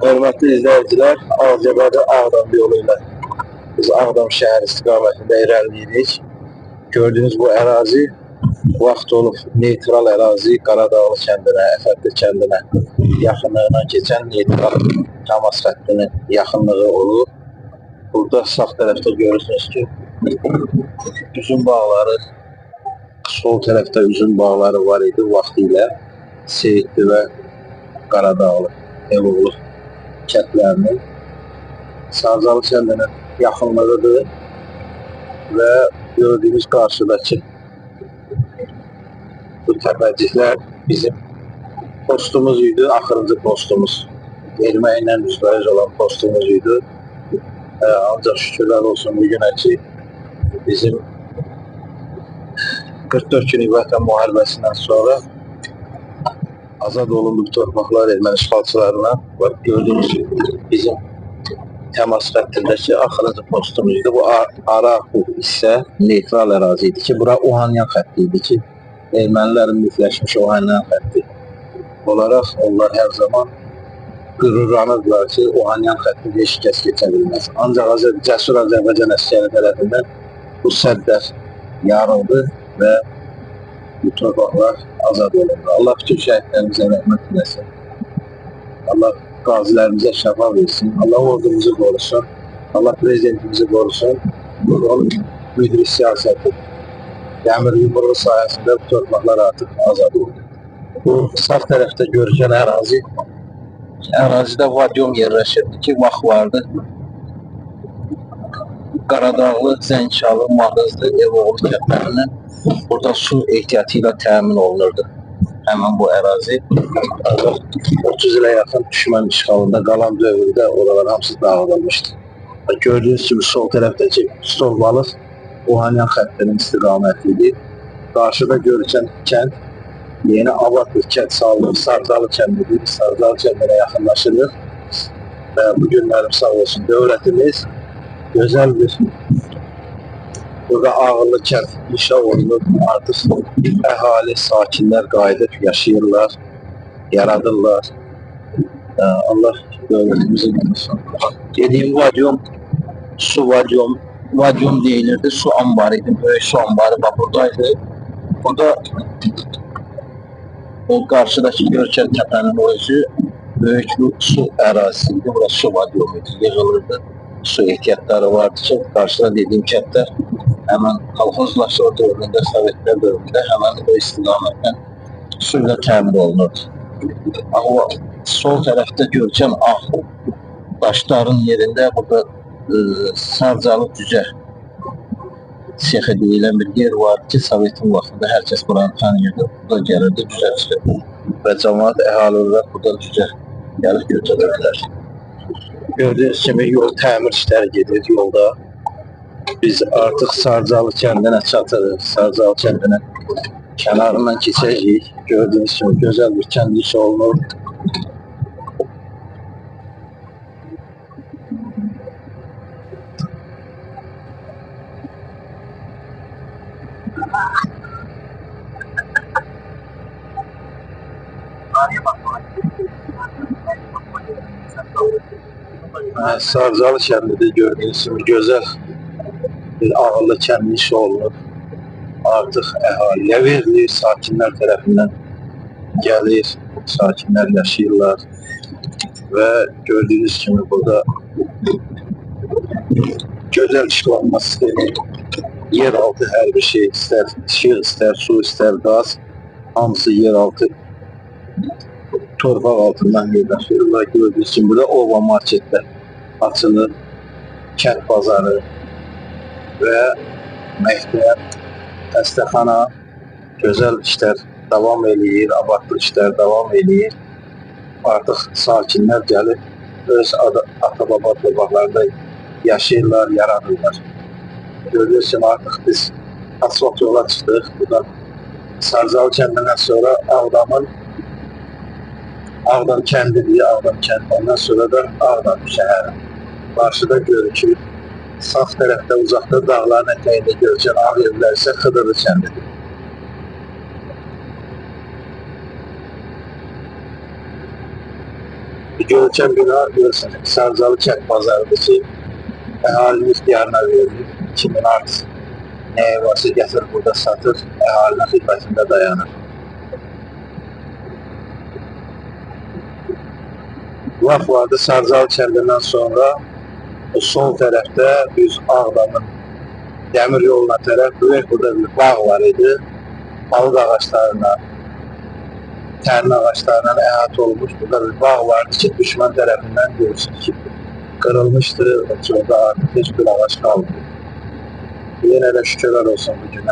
Hörmətli izləyicilər, Ağcabədi Ağdam yolu ilə biz Ağdam şəhər istiqamətində irəliləyirik. Gördüyünüz bu ərazi vaxt olub neytral ərazi Qaradağlı kəndinə, Əfətli kəndinə yaxınlığından keçən neytral təmas xəttinin yaxınlığı olur. Burada sağ tərəfdə görürsünüz ki, üzüm bağları, sol tərəfdə üzüm bağları var idi vaxtilə. Seyidli və Qaradağlı Evoğlu kəndlərinin Sarzalı kəndinin yaxınlığıdır və gördüyünüz qarşıdakı bu təpəciklər bizim postumuz idi, axırıncı postumuz. Erməklə üzbəyiz olan postumuz idi. Ancaq şükürlər olsun bugünə ki, bizim 44 günlük vətən müharibəsindən sonra azad olunduğu torpaqlar erməni işğalçılarına və gördüyünüz gibi bizim təmas xəttindəki axırıncı postumuz idi. Bu ara bu hissə neytral ərazi idi ki, bura Ohanyan xətti idi ki, ermənilərin mütləşmiş Ohanyan xətti olaraq onlar hər zaman qürurlanırdılar ki, Ohanyan xətti heç kəs keçə bilməz. Ancaq cəsur Azərbaycan əsgəri tərəfindən bu səddər yarıldı və bu torpaqlar azad olundu. Allah bütün şəhidlərimizə rəhmət eləsin. Allah qazilərimizə şəfa versin. Allah ordumuzu qorusun. Allah prezidentimizi qorusun. Onun müdrik siyasəti, dəmir yumruğu sayəsində bu torpaqlar artıq azad oldu. Bu sağ tərəfdə görülən ərazidə vadyum yerləşirdi ki, vaxt vardı. Qaradağlı, Zəngçalı, Mağızlı, Evoğlu kəndlərindən burada su ehtiyatı ilə təmin olunurdu. Həmin bu ərazi 30 ilə yaxın düşmən işğalında qalan dövrdə oralar hamısı dağıdılmışdı. Gördüyünüz kimi sol tərəfdəki Stolbalıq Ohanyan xəttinin istiqaməti idi. Qarşıda görülən kənd yeni abad bir kənd salınır. Sarzalı kəndidir. Sarzalı kəndinə yaxınlaşırıq və bu günlərim sağ olsun dövlətimiz gözəl bir burada ağırlı kənd inşa olunur. Artıq əhali, sakinlər qayıdıb yaşayırlar, yaradırlar. Allah dövlətimizi qorusun. Dediyim vadyum, su vadyum deyilirdi. Su ambarı idi, böyük su ambarı bax buradaydı. Burada o qarşıdakı görkəm təpənin özü böyük bir su ərazisiydi. Burası su vadyumu idi, yığılırdı. Su ehtiyatları vardı ki, qarşıda dediyim kəndlər həmən kolxozlaşma dövründə, Sovetlər dövründə həmən o istiqamətdən su ilə təmin olunurdu. Ama sol tərəfdə görkəm ağ daşların yerində burada Sarzalı Cücə Sexi deyilən bir yer var ki, Sovetin vaxtında hər kəs buranı tanıyırdı. Burada gəlirdi, cücə çıxırdı və cəmaat əhali olaraq burada cücə gəlib götürürlər. Gördüğünüz kimi yol təmir işləri gedir yolda. Biz artıq Sarzalı kəndinə çatırıq. Sarzalı kəndinə kənarından keçəcəyik. Gördüğünüz kimi gözəl bir kənd inşa olunur. Sarzalı kəndində gördüğünüz kimi gözəl bir ağırlı kənd inşa olunur. Artıq əhaliyə verilir, sakinlər tərəfindən gəlir, sakinlər yaşayırlar və gördüyünüz kimi burada gözəl işlanma sistemi, yeraltı hər bir şey, istər işıq, istər su, istər qaz, hamısı yeraltı torpaq altından yerləşirlər. Gördüyünüz kimi burada Ova marketdə açılır, kənd bazarı və məktəb, xəstəxana, gözəl işlər davam eləyir, abadlıq işlər davam eləyir. Artıq sakinlər gəlib öz ata-baba torpaqlarında yaşayırlar, yaradırlar. Gördüyünüz kimi artıq biz asfalt yola çıxdıq. Buradan Sarzalı kəndindən sonra Ağdam kəndidir, Ağdam kənd. Ondan sonra da Ağdam şəhəri. Qarşıda görükür. Sağ tərəfdə uzaqda dağların ətəyində görülən ağ evlər isə Xıdırlı kəndidir. Görkəm bina görürsünüz. Sarzalı kənd bazarıdır ki, əhalinin ixtiyarına verilir. Kimin artıq nəyə varsa gətir burada satır, əhalinin xidmətində dayanır. Laf vardı Sarzalı kəndindən sonra o sol tərəfdə düz Ağdamın dəmir yoluna tərəf böyük burada bir bağ var idi. Palıd ağaçlarına, tərin ağaçlarına əhatə olmuş burada bir bağ vardı ki, düşmən tərəfindən görürsünüz ki, kırılmıştı. Orada artık hiçbir ağaç kalmadı. Yine de şükürler olsun bu güne.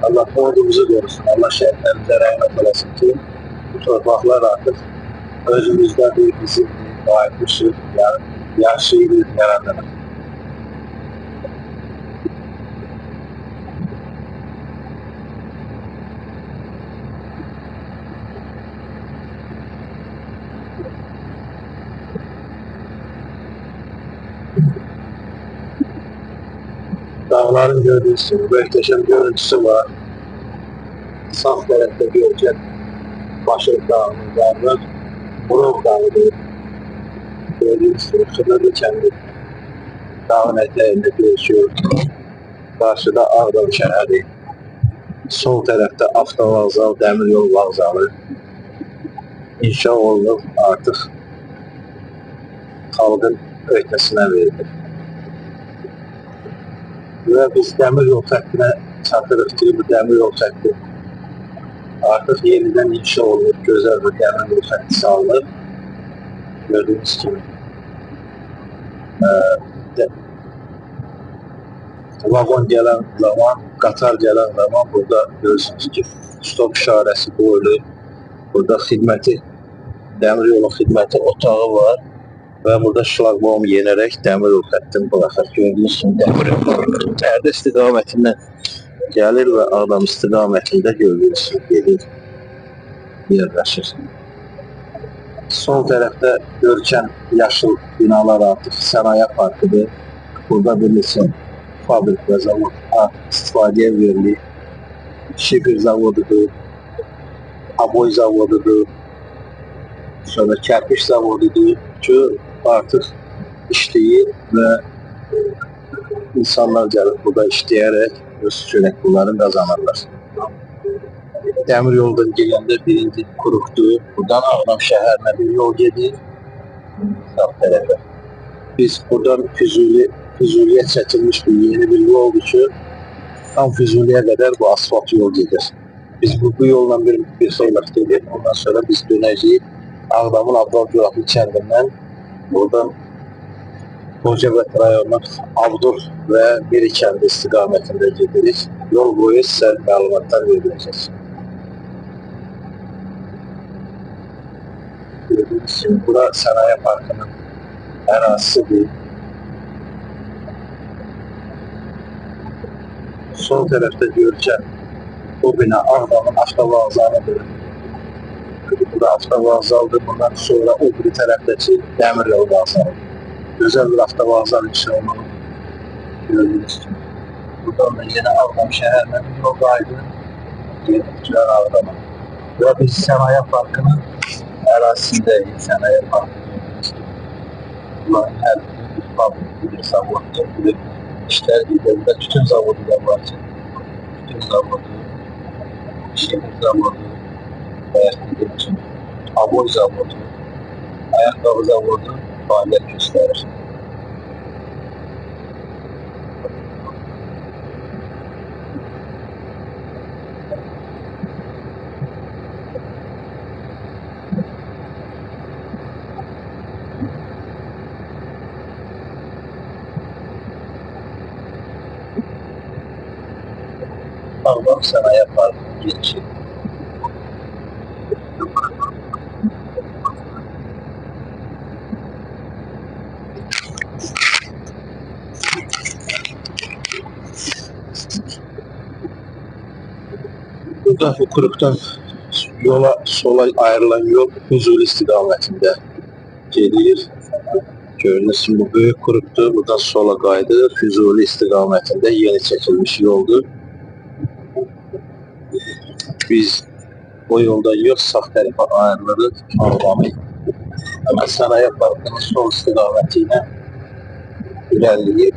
Allah ordumuzu korusun. Allah şehitlerimize rahmet eylesin ki bu torpaklar artık özümüzde bir bizim davetmişiz. Yani yaşlıyı bir yaradana. Dağların gördüğünüz gibi muhteşem görüntüsü var. Sağ tarafta Gölcek, Başak Dağı'nın var. Buruk Dağı'nın gördüğünüz gibi sınırlı kendi dağın eteğinde görüşüyor. Karşıda Ağdam şehri. Sol tarafta Avtovağzal, Demiryol Vağzalı. İnşa olunub artıq xalqın öhdəsinə verildi. Və biz dəmir yol xəttinə çatırıq ki, bu dəmir yol xətti artıq yenidən inşa olunub, gözəl bir dəmir yol xətti salınıb. Gördüyünüz kimi vagon gələn zaman, qatar gələn zaman burada görürsünüz ki, stop işarəsi qoyulub. Burada xidməti, dəmir yolu xidməti otağı var və burada şlaqbaum yenərək dəmir yol xəttini buraxır. Gördüyünüz kimi dəmir yolu Tərdə istiqamətindən gəlir və Ağdam istiqamətində gördüyünüz kimi gedir, yerləşir. Sol tərəfdə görkəm yaşıl binalar artıq sənaye parkıdır. Burada bir neçə fabrik və zavod istifadəyə verilir. Şifir zavodudur, aboy zavodudur, sonra kərpiş zavodudur ki, artıq işləyir və insanlar gəlib burada işləyərək öz çörək pullarını qazanırlar. Dəmir yoldan gələndə birinci Kuruqdur, buradan Ağdam şəhərinə bir yol gedir, sağ tərəfə. Biz buradan Füzuliyə çəkilmiş bir yeni bir yoldur ki, tam Füzuliyə qədər bu asfalt yol gedir. Biz bu yolla bir xeylək gedir, ondan sonra biz dönəcəyik Ağdamın Abdülhamid kəndindən, buradan Hocavət rayonunun Abdur və Biri kəndi istiqamətində gedirik. Yol boyu sizə məlumatlar veriləcək. Gördüyünüz kimi, bura sənaye parkının ərazisidir. Sol tərəfdə görkəm bu bina Ağdamın avtovağzalıdır. Burada avtovağzaldır. Bundan sonra o biri tərəfdəki dəmir yol vağzalıdır. Gözəl bir avtovağzal inşa olunub. Gördüyünüz kimi. Buradan da yine Ağdam şəhərinə bir yol qayıdır. Gediklər Ağdama. Və biz sənaye parkının ərazisindəyik. Sənaye parkı gördüyünüz kimi. Bunların hər bir fabrik, bir zavoddur. Bir işler giderinde tütün zavodu da var. Tütün zavodu, şehir zavodu, aboy zavodu, ayakkabı zavodu faaliyet gösterir. Ağdam Sanayi Parkı girişi. Burada Kuruqdan sola ayrılan yol Füzuli istiqamətində gedir. Gördüğünüz gibi bu büyük Kuruqdur. Buradan sola qayıdır. Füzuli istiqamətində yeni çəkilmiş yoldur. Biz o yolda yox, sağ tərəfə ayrılırıq. Ağdamı Hemen sanayi parkının sol istikametiyle ilerleyip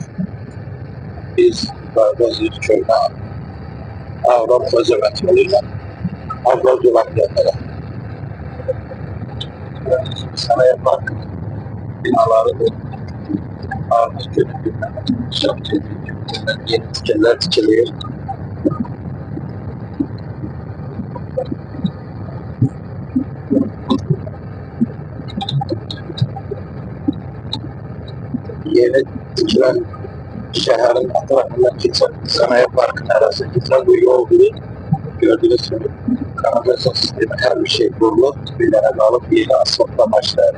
biz Qarqaziyik köyünə Ağdam Xocavənd yoluyla Ağdam Yolaklarına sanayi parkının binaları artık gününden yeni tikeller dikiliyor. Yeni dikilen şehrin etrafından geçen sanayi parkının arası geçen bu yol gibi gördüğünüz gibi kanalizasyon sistemi her bir şey kurulu. Bir tane alıp yeni asfaltla başlar.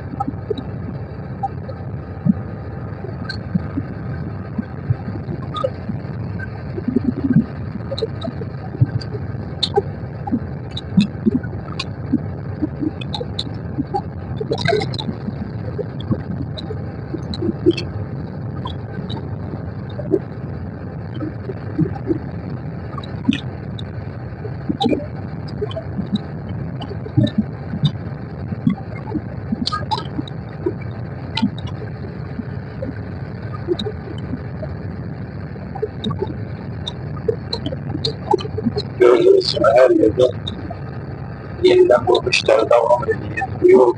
Gördüğünüz gibi her yerde yeniden kuruluşlar devam ediyor. Bu yol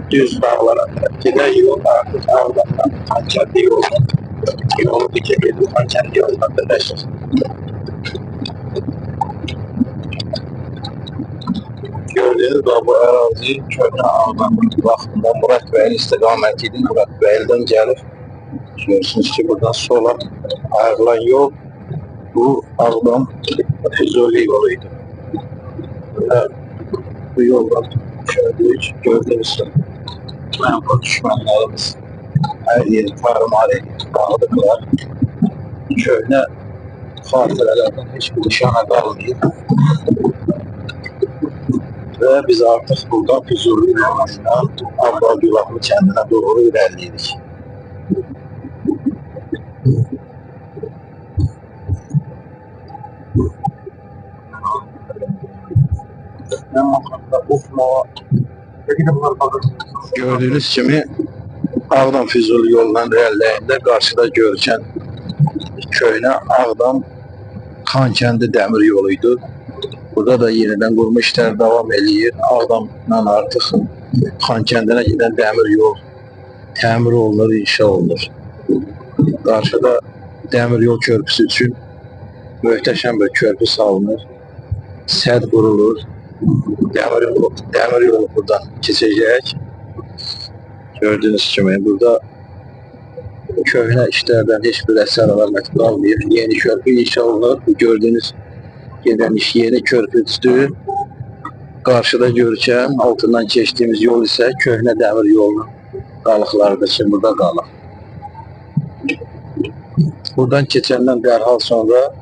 düz dağlara giden yol artık Ağdam'dan Hançerli yolu dikebilir, Hançerli yolundan birleşir. Gördüğünüz gibi bu arazi köyünə Ağdam vaxtında Murad Bey'in istiqamətiydi. Murad Bey'den gelip görürsünüz ki buradan sola ayrılan yol bu Ağdam Füzuli yoluydu. Ve bu yoldan gördüğünüz gibi menfaat düşmanlarımız her yeri tarumar edip bağladılar. Köyüne fasilelerden hiçbir nişana kalmıyor. Ve biz artık buradan Füzuli yolundan Ağdam Yulaklı kendine doğru ilerledik. Gördüğünüz gibi Ağdam Füzuli yolundan ilerleyende karşıda görken köyüne Ağdam Xankəndi demir yoluydu. Burada da yeniden qurma işləri devam ediyor. Ağdamdan artıq Xankəndinə giden demir yol təmir olunur, inşa olunur. Karşıda demir yol körpüsü için möhtəşəm bir körpü salınır. Səd qurulur. Demir yolu buradan keçəcək. Gördüğünüz gibi burada köhne işlerden hiçbir eser alamet kalmıyor. Yeni körpü inşa olunur. Bu gördüğünüz gelen iş yeni körpüdür. Karşıda görürken altından geçtiğimiz yol ise köhne demir yolu qalıqlarıdır. Şimdi burada qalıq. Buradan keçəndən dərhal sonra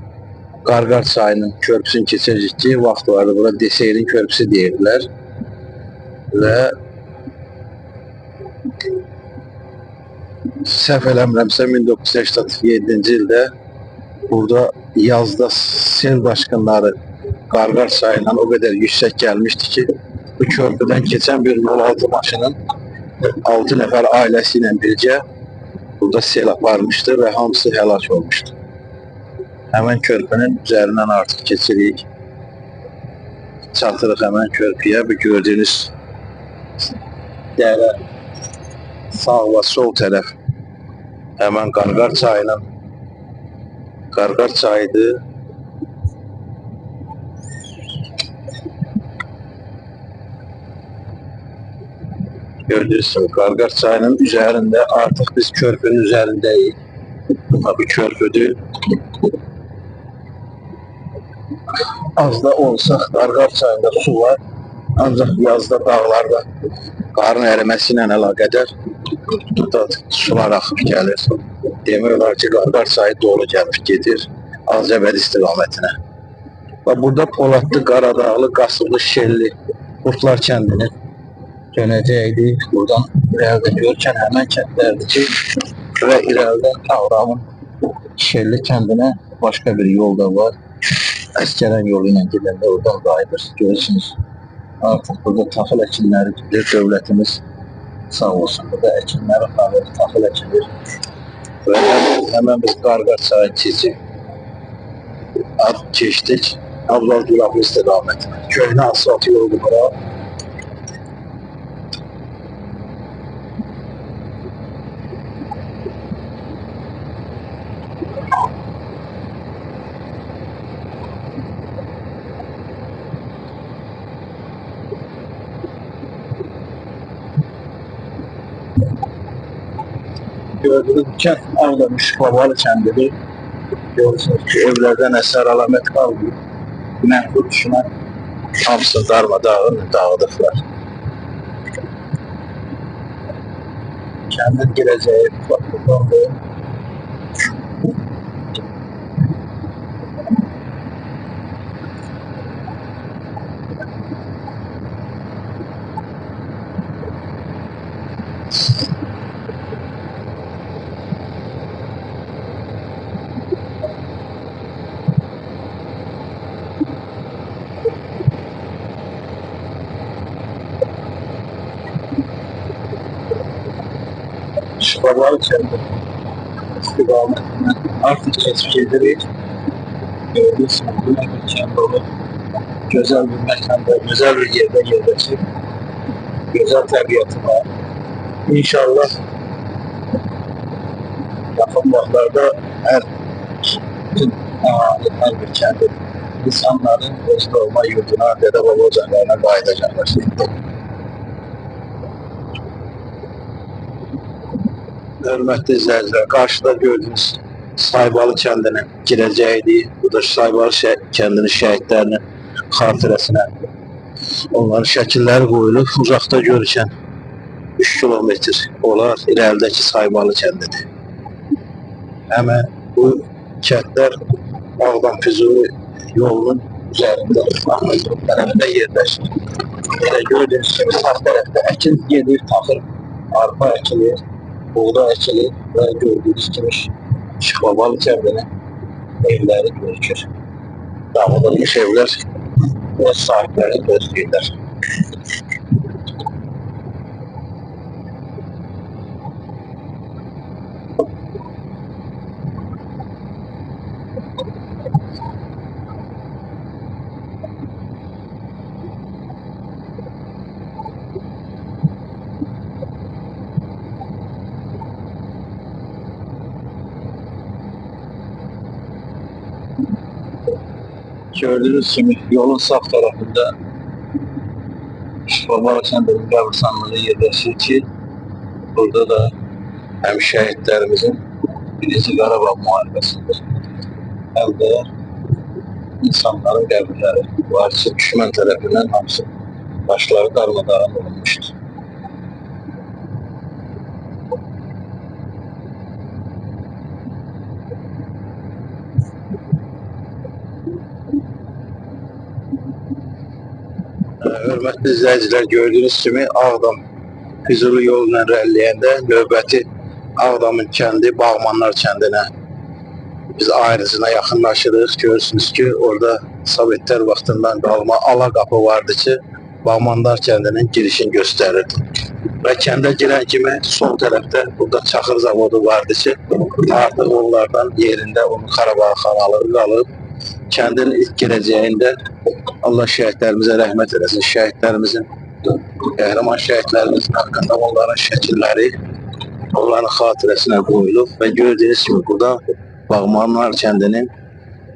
Qarqar çayının körpüsünü keçəcək ki, vaxt vardı. Burada Deseyrin körpüsü deyirlər. Və səhv eləmirəmsə 1987-ci ildə burada yazda sel daşqınları Qarqar çayından o kadar yüksək gəlmişdi ki, bu körpüdən keçən bir yol altı maşının 6 nəfər ailəsi ilə birgə burada sel aparmışdı ve hamısı həlak olmuşdu. Hemen körpünün üzerinden artık keçirik. Çatırıq hemen körpüye. Bu gördüğünüz dərə sağ ve sol taraf hemen Qarqar çayının Qarqar çayıdır. Gördüğünüz gibi Qarqar çayının üzerinde artık biz körpünün üzerindeyiz. Tabii körpüdür. Az da olsa Qarqar çayında su var. Ancak yazda dağlarda qarın əriməsiyle əlaqədar burada sular akıp gelir. Demiyorlar ki Qarqar çayı dolu gelmiş gedir Ağcabədi istiqamətine. Ve burada Poladlı, Qaradağlı, Qasıqlı, Şelli Qurtlar kəndini dönəcəkdik. Buradan ileride görkən həmən kəndlərdir ki ve ileride Ağdamın Şelli kəndinə başka bir yol da var. Əskərən yolu ilə gedəndə oradan qayıdır. Görürsünüz. Artık burada taxıl əkinləri gidilir. Devletimiz Sağ olsun. Burada ekinleri kalır, tahıl ekilir. Ve hemen biz Qarqar çayı keçib, ad keçdik. Abdal Gülahlı istiqamətine. Köhnə asfalt yoldur bura. Gördüğünüz kənd Ağdam Şükravalı kəndidir. Görürsünüz ki, evlərdən əsər əlamət qalmıyor. Mənfur düşmən hamısı darmadağın dağıdıqlar. Kəndin girəcəyi buradandır. Şükravalı kəndi istiqamətində artıq keçib gedirik. Gördüyünüz kimi bu bir kənd olur. Gözəl bir məkanda, gözəl bir yerdə yerləşir. Gözəl təbiəti var. İnşallah yaxın vaxtlarda bütün əhali, hər bir kəndin insanların öz doğma yurduna, dədə-baba ocaqlarına qayıdacaqlar. Hörmətli izləyicilər, qarşıda gördüyünüz Saybalı kəndinin girəcəyidir. Bu da Saybalı kəndinin şəhidlərinin xatirəsinə onların şəkilləri qoyulub. Uzaqda görükən 3 kilometr olar, irəlidəki Saybalı kəndidir. Həmən bu kəndlər Ağdam-Füzuli yolunun üzərində, Ahmet tərəfində yerləşir. Elə gördüyünüz kimi sağ tərəfdə əkin gedir, taxıl, arpa əkilir, buğda əkilir və gördüyünüz kimi Şükravalı kəndinin evləri görükür. Dağıdılmış evlər və sahibləri gözləyirlər. Gördüğünüz gibi yolun sağ tarafında Şükravalı kəndinin qəbirstanlığı yerləşir ki, burada da həm şəhidlərimizin Birinci Qarabağ müharibəsində həm də insanların qəbirləri var ki, düşmən tərəfindən hamısı başları darmadağın olunmuşdur. Hörmətli izləyicilər, gördüyünüz kimi Ağdam-Füzuli yoluna irəliləyəndə növbəti Ağdamın kəndi Bağmanlar kəndinə biz ayrıcına yaxınlaşırıq. Görürsünüz ki, orada Sovetlər vaxtından qalma ala qapı vardı ki, Bağmanlar kəndinin girişini göstərirdi. Və kəndə girən kimi sol tərəfdə burada çaxır zavodu vardı ki, artıq onlardan yerində onun Qarabağ xanalığı qalıb. Kəndin ilk girəcəyində Allah şəhidlərimizə rəhmət eləsin. Şəhidlərimizin, qəhrəman şəhidlərimizin haqqında onların şəkilləri onların xatirəsinə qoyulub və gördüyünüz kimi burada Bağmanlar kəndinin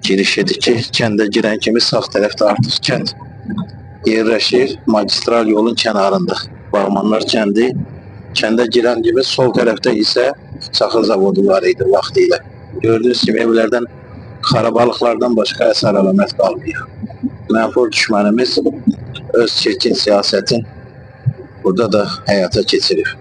girişidir ki, kəndə girən kimi sağ tərəfdə artıq kənd yerləşir, magistral yolun kənarında. Bağmanlar kəndi, kəndə girən kimi sol tərəfdə isə çaxır zavodu var idi vaxtı ilə. Gördüyünüz kimi evlərdən xarabalıqlardan başqa əsər əlamət qalmıyor. Mənfur düşmənimiz öz çirkin siyasətin burada da həyata keçirir.